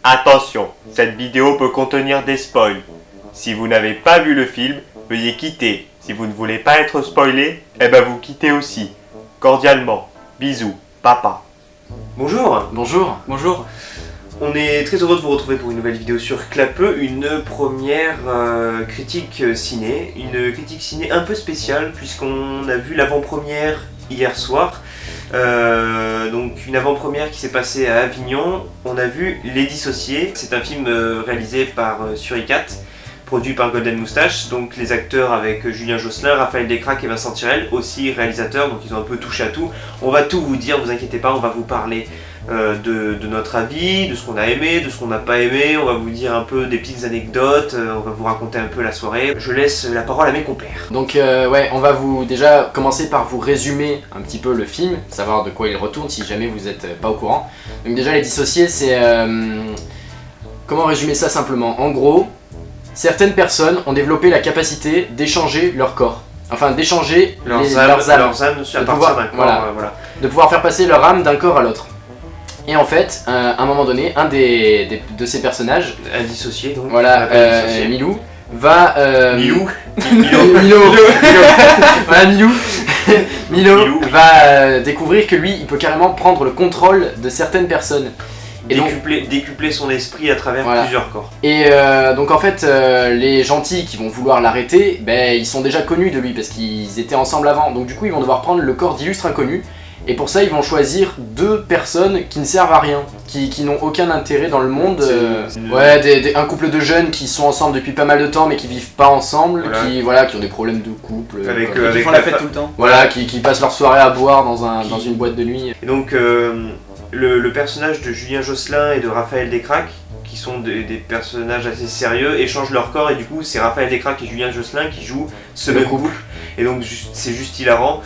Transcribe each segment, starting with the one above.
Attention, cette vidéo peut contenir des spoils. Si vous n'avez pas vu le film, veuillez quitter. Si vous ne voulez pas être spoilé, vous quittez aussi. Cordialement, bisous, papa. Bonjour. Bonjour. Bonjour. On est très heureux de vous retrouver pour une nouvelle vidéo sur Clapeux, une première critique ciné. Une critique ciné un peu spéciale puisqu'on a vu l'avant-première hier soir. Donc une avant-première qui s'est passée à Avignon. On a vu Les Dissociés. C'est un film réalisé par Suricat, produit par Golden Moustache. Donc les acteurs avec Julien Josselin, Raphaël Descraques et Vincent Tirel, aussi réalisateurs. Donc ils ont un peu touché à tout. On va tout vous dire, vous inquiétez pas, on va vous parler de notre avis, de ce qu'on a aimé, de ce qu'on n'a pas aimé. On va vous dire un peu des petites anecdotes, on va vous raconter un peu la soirée. Je laisse la parole à mes compères. Donc on va vous déjà commencer par vous résumer un petit peu le film, savoir de quoi il retourne si jamais vous n'êtes pas au courant. Donc déjà Les Dissociés, c'est... comment résumer ça simplement? En gros, certaines personnes ont développé la capacité d'échanger leur corps. Enfin, d'échanger leurs âmes à partir d'un corps, voilà. De pouvoir faire passer leur âme d'un corps à l'autre. Et en fait, à un moment donné, un de ces personnages, un dissocié donc, voilà, Milou, va... Milou voilà, Milou va découvrir que lui, il peut carrément prendre le contrôle de certaines personnes. Et décupler son esprit à travers plusieurs corps. Et donc en fait, les gentils qui vont vouloir l'arrêter, ils sont déjà connus de lui parce qu'ils étaient ensemble avant. Donc du coup, ils vont devoir prendre le corps d'illustres inconnus. Et pour ça, ils vont choisir deux personnes qui ne servent à rien, qui n'ont aucun intérêt dans le monde. Un couple de jeunes qui sont ensemble depuis pas mal de temps mais qui vivent pas ensemble, qui ont des problèmes de couple. Qui font la fête tout le temps. Voilà, qui passent leur soirée à boire dans une boîte de nuit. Et donc, le personnage de Julien Josselin et de Raphaël Descraques, qui sont des personnages assez sérieux, échangent leur corps et du coup, c'est Raphaël Descraques et Julien Josselin qui jouent ce même couple. Et donc, c'est juste hilarant.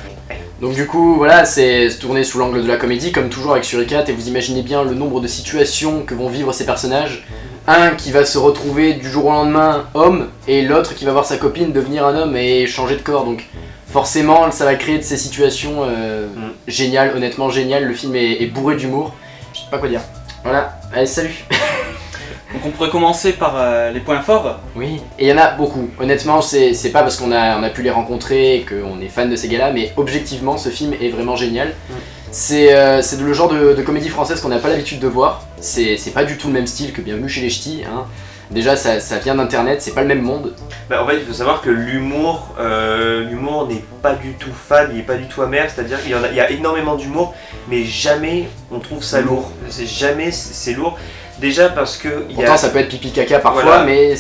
Donc du coup, voilà, c'est tourné sous l'angle de la comédie, comme toujours avec Suricat, et vous imaginez bien le nombre de situations que vont vivre ces personnages. Un qui va se retrouver du jour au lendemain homme, et l'autre qui va voir sa copine devenir un homme et changer de corps. Donc forcément, ça va créer de ces situations géniales, honnêtement géniales. Le film est bourré d'humour. Je sais pas quoi dire. Voilà, allez, salut. Donc on pourrait commencer par les points forts. Oui, et il y en a beaucoup. Honnêtement, c'est pas parce qu'on a pu les rencontrer et qu'on est fan de ces gars-là, mais objectivement, ce film est vraiment génial. C'est le genre de comédie française qu'on n'a pas l'habitude de voir. C'est pas du tout le même style que Bienvenue chez les Ch'tis. Hein. Déjà, ça vient d'internet, c'est pas le même monde. En fait, il faut savoir que l'humour n'est pas du tout fade, il est pas du tout amer, c'est-à-dire qu'il y a énormément d'humour, mais jamais on trouve ça lourd. C'est lourd. Déjà parce que... Pourtant ça peut être pipi caca parfois, mais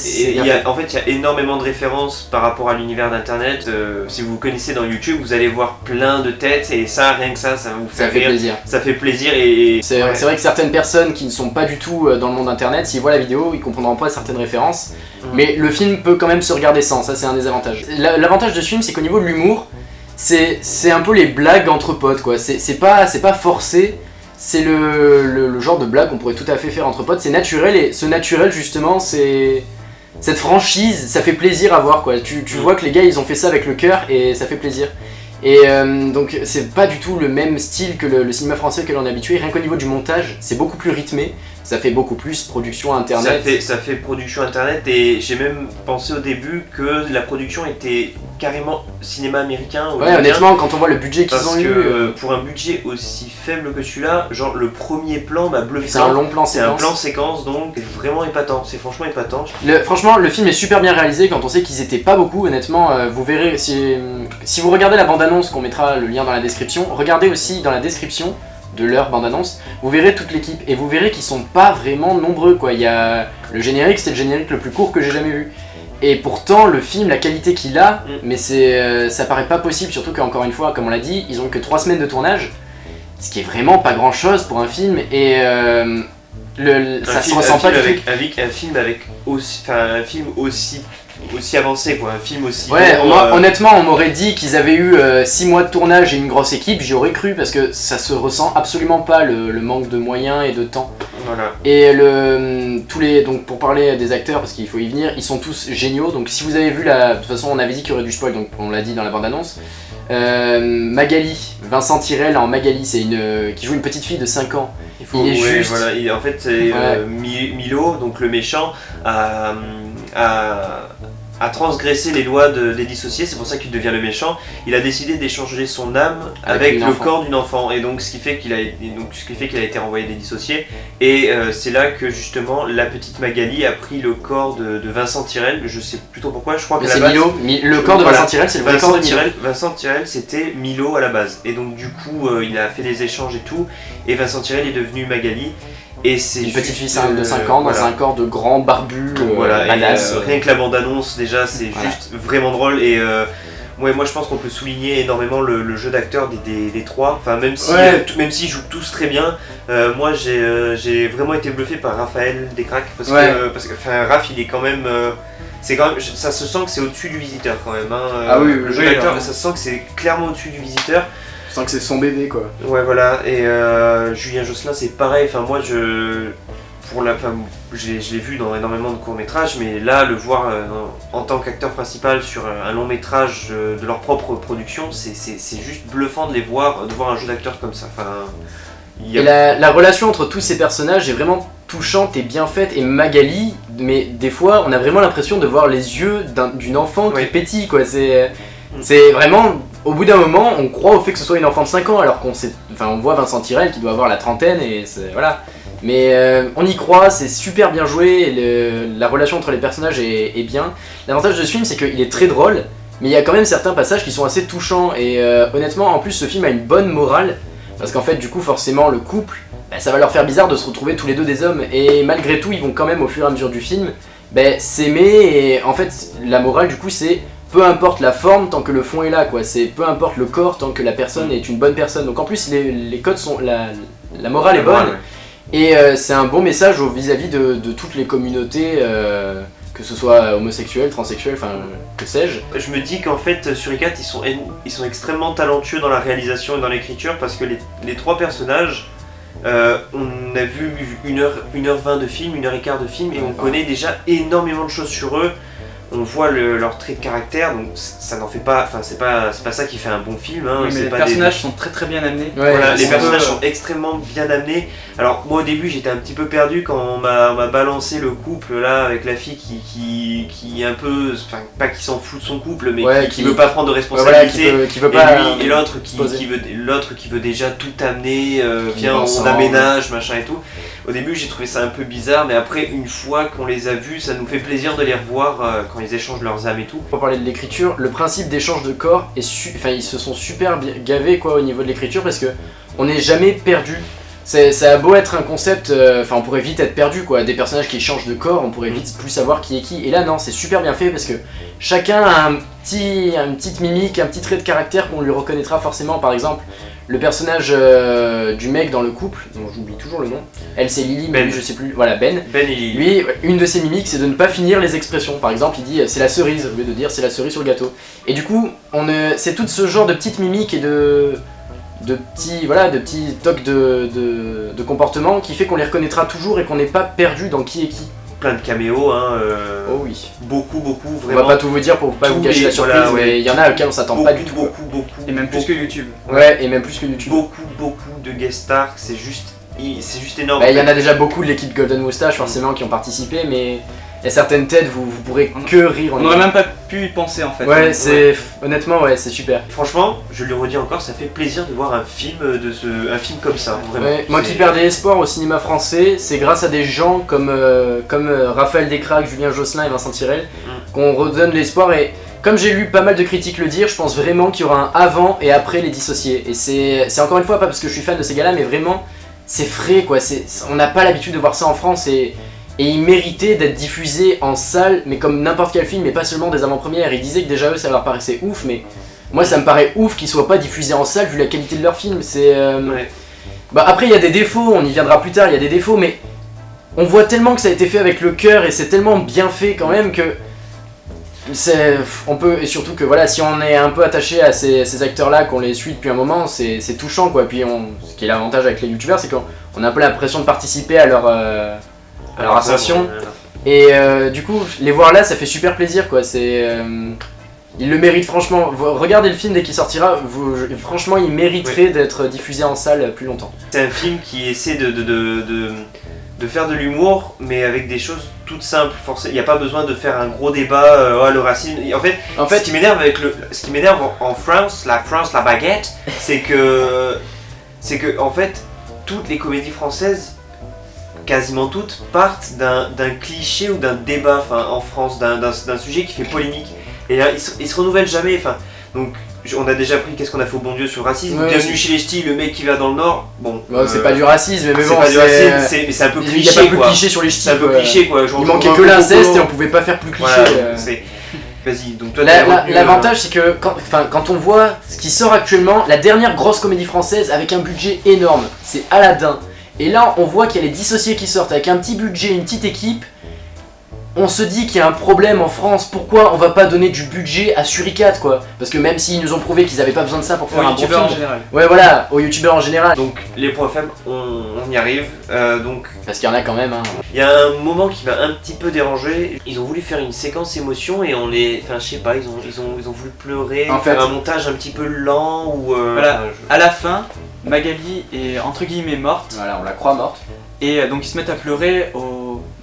en fait il y a énormément de références par rapport à l'univers d'internet. Si vous connaissez dans YouTube, vous allez voir plein de têtes et ça, rien que ça va vous faire rire. Plaisir. Ça fait plaisir et... C'est vrai que certaines personnes qui ne sont pas du tout dans le monde internet, s'ils voient la vidéo, ils comprendront pas certaines références. Mais le film peut quand même se regarder sans, ça c'est un des avantages. L'avantage de ce film, c'est qu'au niveau de l'humour, c'est un peu les blagues entre potes quoi. C'est pas forcé. C'est le genre de blague qu'on pourrait tout à fait faire entre potes, c'est naturel et ce naturel justement c'est cette franchise, ça fait plaisir à voir quoi. Tu vois que les gars ils ont fait ça avec le cœur et ça fait plaisir. Et donc c'est pas du tout le même style que le cinéma français auquel on est habitué, rien qu'au niveau du montage c'est beaucoup plus rythmé, ça fait beaucoup plus production internet. Ça fait production internet et j'ai même pensé au début que la production était carrément cinéma américain. Ouais honnêtement quand on voit le budget qu'ils ont eu... pour un budget aussi faible que celui-là, genre le premier plan m'a bluffé. C'est un long plan séquence. C'est un plan séquence donc c'est vraiment épatant, c'est franchement épatant. Franchement le film est super bien réalisé quand on sait qu'ils étaient pas beaucoup honnêtement, vous verrez si vous regardez la bande-annonce qu'on mettra le lien dans la description, regardez aussi dans la description de leur bande-annonce, vous verrez toute l'équipe et vous verrez qu'ils sont pas vraiment nombreux quoi. Il y a le générique, c'est le générique le plus court que j'ai jamais vu. Et pourtant le film, la qualité qu'il a, mais ça paraît pas possible, surtout qu'encore une fois, comme on l'a dit, ils ont que 3 semaines de tournage, ce qui est vraiment pas grand chose pour un film et ça se ressent pas du tout. Un film aussi avancé quoi, un film aussi... Honnêtement on m'aurait dit qu'ils avaient eu 6 mois de tournage et une grosse équipe, j'y aurais cru parce que ça se ressent absolument pas le manque de moyens et de temps. Voilà. Et donc pour parler des acteurs, parce qu'il faut y venir, ils sont tous géniaux, donc si vous avez vu de toute façon on avait dit qu'il y aurait du spoil, donc on l'a dit dans la bande annonce. Magali, Vincent Tirel en Magali, c'est qui joue une petite fille de 5 ans. Il est juste... Voilà, en fait, c'est Milo, donc le méchant, a transgressé les lois des dissociés, c'est pour ça qu'il devient le méchant. Il a décidé d'échanger son âme avec le corps d'une enfant, et donc ce qui fait qu'il a été renvoyé des dissociés. Et c'est là que justement la petite Magali a pris le corps de Vincent Tirel. Je sais plutôt pourquoi, je crois que c'est Milo. Le corps de Vincent Tirel, c'est le vrai corps de Milo. Vincent Tirel, c'était Milo à la base, et donc du coup il a fait des échanges et tout, et Vincent Tirel est devenu Magali. Et c'est une petite fille de 5 ans dans un corps de grand barbu, badass. Rien que la bande-annonce, déjà, c'est juste vraiment drôle. Et moi, je pense qu'on peut souligner énormément le jeu d'acteurs des trois. Enfin, même s'ils jouent tous très bien, moi, j'ai vraiment été bluffé par Raphaël Descraques. Parce que Raph, il est quand même... ça se sent que c'est au-dessus du visiteur quand même. Hein. Le jeu d'acteur, ça se sent que c'est clairement au-dessus du visiteur. Que c'est son bébé quoi. Ouais voilà, et Julien Josselin c'est pareil, enfin moi je l'ai vu dans énormément de courts-métrages, mais là le voir en tant qu'acteur principal sur un long métrage de leur propre production, c'est juste bluffant de voir un jeu d'acteur comme ça. Enfin, Et la relation entre tous ces personnages est vraiment touchante et bien faite, et Magali, mais des fois on a vraiment l'impression de voir les yeux d'une enfant qui pétille quoi, c'est vraiment... Au bout d'un moment, on croit au fait que ce soit une enfant de 5 ans, alors on voit Vincent Tirel qui doit avoir la trentaine, et voilà. Mais on y croit, c'est super bien joué, la relation entre les personnages est bien. L'avantage de ce film, c'est qu'il est très drôle, mais il y a quand même certains passages qui sont assez touchants, et honnêtement, en plus, ce film a une bonne morale, parce qu'en fait, du coup, forcément, le couple, ça va leur faire bizarre de se retrouver tous les deux des hommes, et malgré tout, ils vont quand même, au fur et à mesure du film, s'aimer, et en fait, la morale, du coup, c'est... Peu importe la forme tant que le fond est là quoi, c'est peu importe le corps tant que la personne est une bonne personne. Donc en plus les codes sont, la morale est bonne, et c'est un bon message vis-à-vis de toutes les communautés, que ce soit homosexuels, transsexuels, enfin que sais-je. Je me dis qu'en fait sur Icat ils sont extrêmement talentueux dans la réalisation et dans l'écriture, parce que les trois personnages, on a vu 1h20 de film, 1h15 de film, et on connaît déjà énormément de choses sur eux. On voit leur trait de caractère, donc ça n'en fait pas, enfin c'est pas ça qui fait un bon film. Hein, oui, mais les personnages sont très bien amenés. Voilà, les personnages sont extrêmement bien amenés. Alors moi au début j'étais un petit peu perdu quand on m'a balancé le couple là avec la fille qui est un peu, enfin pas qui s'en fout de son couple, mais qui veut pas prendre de responsabilité, qui veut pas, et l'autre qui veut déjà tout amener, viens on aménage machin et tout. Au début j'ai trouvé ça un peu bizarre, mais après une fois qu'on les a vus, ça nous fait plaisir de les revoir quand ils échangent leurs âmes et tout. Pour parler de l'écriture, le principe d'échange de corps est ils se sont super gavés quoi au niveau de l'écriture, parce que on n'est jamais perdu. Ça a beau être un concept, on pourrait vite être perdu quoi, des personnages qui changent de corps, on pourrait vite plus savoir qui est qui. Et là non, c'est super bien fait parce que chacun a une petite mimique, un petit trait de caractère qu'on lui reconnaîtra forcément. Par exemple, le personnage du mec dans le couple, dont j'oublie toujours le nom, elle c'est Lily, mais lui, je sais plus, voilà Ben et Lily. Lui, une de ses mimiques c'est de ne pas finir les expressions. Par exemple, il dit c'est la cerise au lieu de dire c'est la cerise sur le gâteau. Et du coup, c'est tout ce genre de petites mimiques et de petits tocs de comportement qui fait qu'on les reconnaîtra toujours et qu'on n'est pas perdu dans qui est qui. Plein de caméos, hein. Oh oui. Beaucoup, vraiment. On va pas tout vous dire pour pas vous gâcher la surprise, mais il y en a auxquels on s'attend pas du tout. Beaucoup. Et même plus que YouTube. Ouais, et même plus que YouTube. Beaucoup de guest stars, c'est juste énorme. Il y en a déjà beaucoup de l'équipe Golden Moustache forcément qui ont participé, mais il y a certaines têtes, vous pourrez que rire. On n'aurait même pas pu y penser en fait. Ouais, honnêtement, c'est super. Franchement, je le redis encore, ça fait plaisir de voir un film comme ça, vraiment. Ouais, moi qui perdais espoir au cinéma français, c'est grâce à des gens comme Raphaël Descraques, Julien Josselin et Vincent Tirel qu'on redonne l'espoir. Et comme j'ai lu pas mal de critiques le dire, je pense vraiment qu'il y aura un avant et après Les Dissociés. Et c'est encore une fois pas parce que je suis fan de ces gars-là, mais vraiment c'est frais quoi. On n'a pas l'habitude de voir ça en France, et il méritait d'être diffusé en salle, mais comme n'importe quel film, et pas seulement des avant-premières. Ils disaient que déjà eux ça leur paraissait ouf, mais moi ça me paraît ouf qu'ils soient pas diffusés en salle vu la qualité de leur film. Après il y a des défauts, on y viendra plus tard, il y a des défauts, mais on voit tellement que ça a été fait avec le cœur et c'est tellement bien fait quand même que on peut, et surtout que voilà, si on est un peu attaché à ces acteurs là, qu'on les suit depuis un moment, c'est touchant quoi. Puis ce qui est l'avantage avec les youtubeurs, c'est qu'on a un peu l'impression de participer à leur ascension. Et du coup, les voir là, ça fait super plaisir quoi. Il le mérite franchement. Regardez le film dès qu'il sortira. Franchement, il mériterait d'être diffusé en salle plus longtemps. C'est un film qui essaie de faire de l'humour, mais avec des choses toutes simples. Il n'y a pas besoin de faire un gros débat, le racisme. En fait, ce qui m'énerve en France, la baguette, c'est que en fait, toutes les comédies françaises, quasiment toutes, partent d'un cliché ou d'un débat, en France, d'un sujet qui fait polémique. Et là, ils se renouvellent jamais. Donc, on a déjà pris Qu'est-ce qu'on a fait au bon Dieu sur le racisme. Ouais, Bienvenue chez les ch'tis, le mec qui va dans le Nord. Bon, c'est pas du racisme, mais c'est bon, pas du racisme, mais c'est un peu il cliché. y a pas plus quoi. cliché sur les ch'tis. C'est un peu cliché quoi. Genre, Il manquait que l'inceste et on pouvait pas faire plus cliché. Voilà, Vas-y, donc toi L'avantage c'est que quand on voit ce qui sort actuellement, la dernière grosse comédie française avec un budget énorme, c'est Aladdin. Et là on voit qu'il y a les dissociés qui sortent avec un petit budget, une petite équipe. On se dit qu'il y a un problème en France, pourquoi on va pas donner du budget à Suricat quoi? Parce que même s'ils nous ont prouvé qu'ils avaient pas besoin de ça pour faire un bon film. en général. Ouais voilà, aux youtubeurs en général. Donc les points faibles, on y arrive. Donc Parce qu'il y en a quand même. Hein. il y a un moment qui m'a un petit peu dérangé. Ils ont voulu faire une séquence émotion et je sais pas, ils ont voulu pleurer, faire un montage un petit peu lent ou. Voilà. À la fin, Magali est entre guillemets morte. Voilà, on la croit morte. Et donc ils se mettent à pleurer.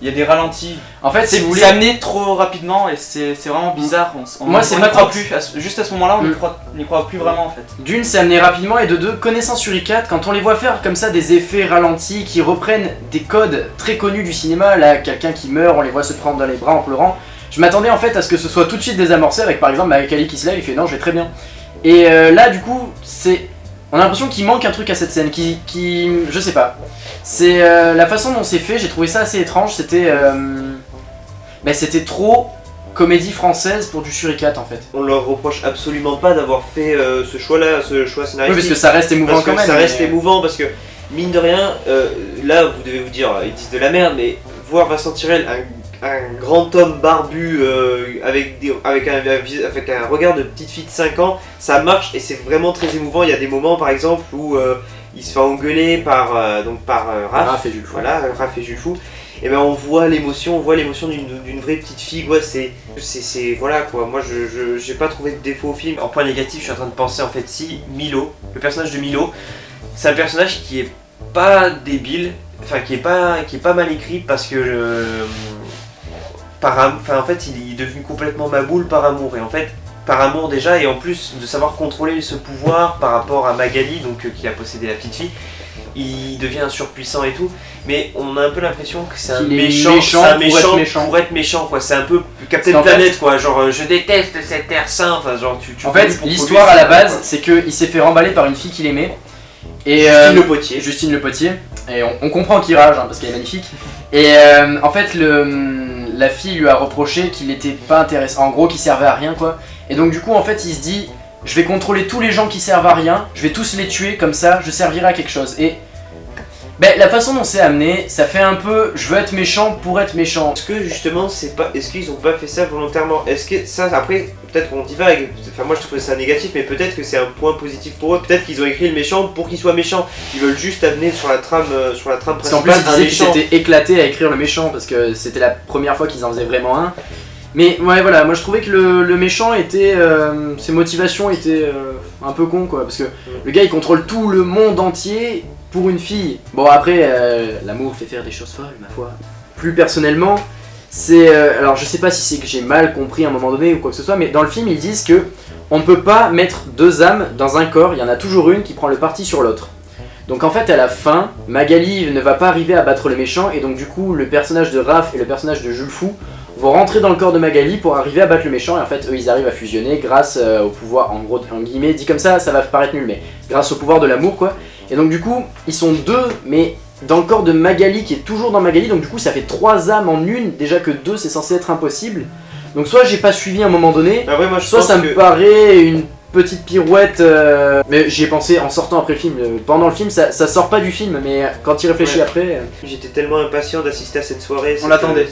Il y a des ralentis. En fait, si vous voulez, c'est amené trop rapidement et c'est vraiment bizarre. Moi, c'est on pas n'y croit trop- plus. Juste à ce moment-là, on n'y croit plus vraiment en fait. d'une, c'est amené rapidement, et de deux, connaissant Suricat, quand on les voit faire comme ça des effets ralentis qui reprennent des codes très connus du cinéma, là, quelqu'un qui meurt, on les voit se prendre dans les bras en pleurant, je m'attendais en fait à ce que ce soit tout de suite désamorcé avec par exemple Magali qui se lève, il fait non, je vais très bien. Et là, du coup, on a l'impression qu'il manque un truc à cette scène, je sais pas. C'est la façon dont c'est fait, j'ai trouvé ça assez étrange, c'était trop comédie française pour du Suricat en fait. On leur reproche absolument pas d'avoir fait ce choix-là, ce choix Oui, scénaristique. parce que ça reste émouvant Parce que quand même. ça reste mais- émouvant parce que mine de rien, là vous devez vous dire ils disent de la merde, mais voir Vincent Tirel, un grand homme barbu avec un regard de petite fille de 5 ans, ça marche et c'est vraiment très émouvant. Il y a des moments par exemple où il se fait engueuler par Raph. Raph et Jules Fou. Voilà, Raph et Jules Fou. Et ben on voit l'émotion d'une vraie petite fille quoi, c'est voilà quoi. Moi j'ai pas trouvé de défaut au film. En point négatif, je suis en train de penser en fait si Milo, le personnage de Milo, c'est un personnage qui est pas débile, qui est pas mal écrit parce que en fait il est devenu complètement maboule par amour, et en fait par amour déjà, et en plus de savoir contrôler ce pouvoir par rapport à Magali, donc qui a possédé la petite fille, il devient surpuissant et tout, mais on a un peu l'impression que c'est un méchant pour être méchant quoi. C'est un peu Captain Planet quoi, genre je déteste cette terre sainte, enfin genre tu En fait, l'histoire à la base, c'est qu'il s'est fait remballer par une fille qu'il aimait. Et Justine Le Potier. Et on comprend qu'il rage parce qu'elle est magnifique. Et en fait, la fille lui a reproché qu'il était pas intéressant, en gros qu'il servait à rien quoi. Et donc du coup en fait il se dit, je vais contrôler tous les gens qui servent à rien, je vais tous les tuer, comme ça je servirai à quelque chose. Et la façon dont c'est amené, ça fait un peu je veux être méchant pour être méchant. Est-ce que justement est-ce qu'ils ont pas fait ça volontairement? Est-ce que ça après peut-être qu'on divague, enfin moi je trouve ça négatif, mais peut-être que c'est un point positif pour eux, peut-être qu'ils ont écrit le méchant pour qu'il soit méchant, ils veulent juste amener sur la trame principale. Parce qu'en plus ils disaient qu'ils s'étaient éclatés à écrire le méchant parce que c'était la première fois qu'ils en faisaient vraiment un. Mais ouais voilà, moi je trouvais que le méchant était, ses motivations étaient un peu con quoi, parce que le gars il contrôle tout le monde entier pour une fille. Bon après, l'amour fait faire des choses folles ma foi. Plus personnellement, c'est, alors je sais pas si c'est que j'ai mal compris à un moment donné ou quoi que ce soit, mais dans le film ils disent que on ne peut pas mettre deux âmes dans un corps, il y en a toujours une qui prend le parti sur l'autre. Donc en fait à la fin, Magali ne va pas arriver à battre le méchant, et donc du coup le personnage de Raph et le personnage de Jules Fou vont rentrer dans le corps de Magali pour arriver à battre le méchant, et en fait eux ils arrivent à fusionner grâce au pouvoir, en gros en guillemets, dit comme ça va paraître nul, mais grâce au pouvoir de l'amour quoi. Et donc du coup ils sont deux, mais dans le corps de Magali qui est toujours dans Magali, donc du coup ça fait 3 âmes en une, déjà que 2 c'est censé être impossible. Donc soit j'ai pas suivi à un moment donné, moi, soit ça me paraît une petite pirouette, mais j'y ai pensé en sortant après le film. Pendant le film, ça sort pas du film, mais quand il réfléchit après... J'étais tellement impatient d'assister à cette soirée. On l'attendait.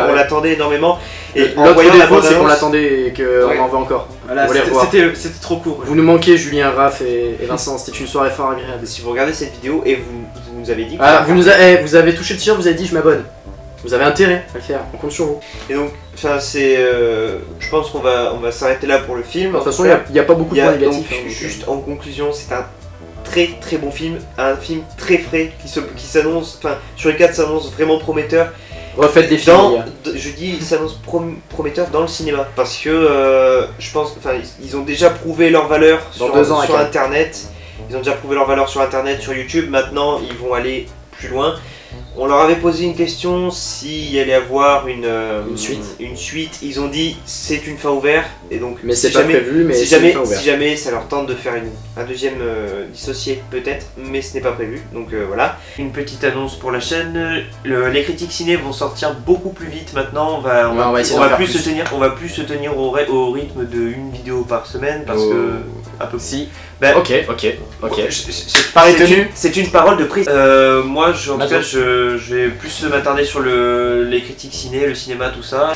On l'attendait énormément. Et en l'autre voyant la défaut, c'est qu'on bande-annonce- l'attendait et qu'on en veut encore. Voilà, On va les revoir. c'était trop court. Vous nous manquez, Julien, Raph et Vincent, c'était une soirée fort agréable. Si vous regardez cette vidéo et vous nous avez dit que Ah, vous avez touché le t-shirt, vous avez dit je m'abonne. Vous avez intérêt à le faire, on compte sur vous. Et donc, enfin, c'est. Je pense qu'on va s'arrêter là pour le film. De toute façon, il n'y a pas beaucoup de points négatifs. Donc, juste en conclusion, c'est un très très bon film, un film très frais qui s'annonce, enfin, sur les 4 s'annonce vraiment prometteur. Refaites des films, je dis, il s'annonce prometteur dans le cinéma parce que je pense, enfin, ils ont déjà prouvé leur valeur sur Internet. Ils ont déjà prouvé leur valeur sur Internet, sur YouTube. Maintenant, ils vont aller plus loin. On leur avait posé une question s'il y allait avoir une suite. Ils ont dit c'est une fin ouverte et donc mais c'est pas prévu, mais si jamais ça leur tente de faire un deuxième dissocié peut-être, mais ce n'est pas prévu. Donc voilà. Une petite annonce pour la chaîne. Les critiques ciné vont sortir beaucoup plus vite maintenant. On va plus se tenir au rythme de une vidéo par semaine parce que un peu si. Ben, ok. C'est une parole de prise. Moi, en tout cas, je vais plus m'attarder sur les critiques ciné, le cinéma, tout ça.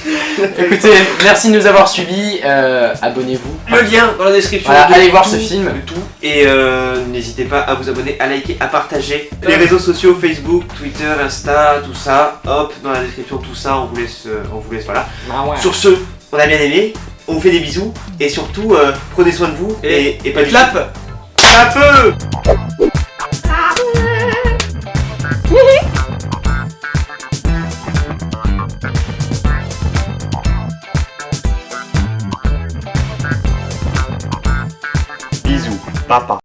Écoutez, merci de nous avoir suivis. Abonnez-vous. Le lien dans la description. Voilà, allez voir ce film. De tout. Et n'hésitez pas à vous abonner, à liker, à partager. Les réseaux sociaux, Facebook, Twitter, Insta, tout ça. Hop, dans la description, tout ça. On vous laisse voilà. Ah ouais. Sur ce, on a bien aimé. On vous fait des bisous. Et surtout, prenez soin de vous. Et pas du Clap. Clap. Bisous, papa.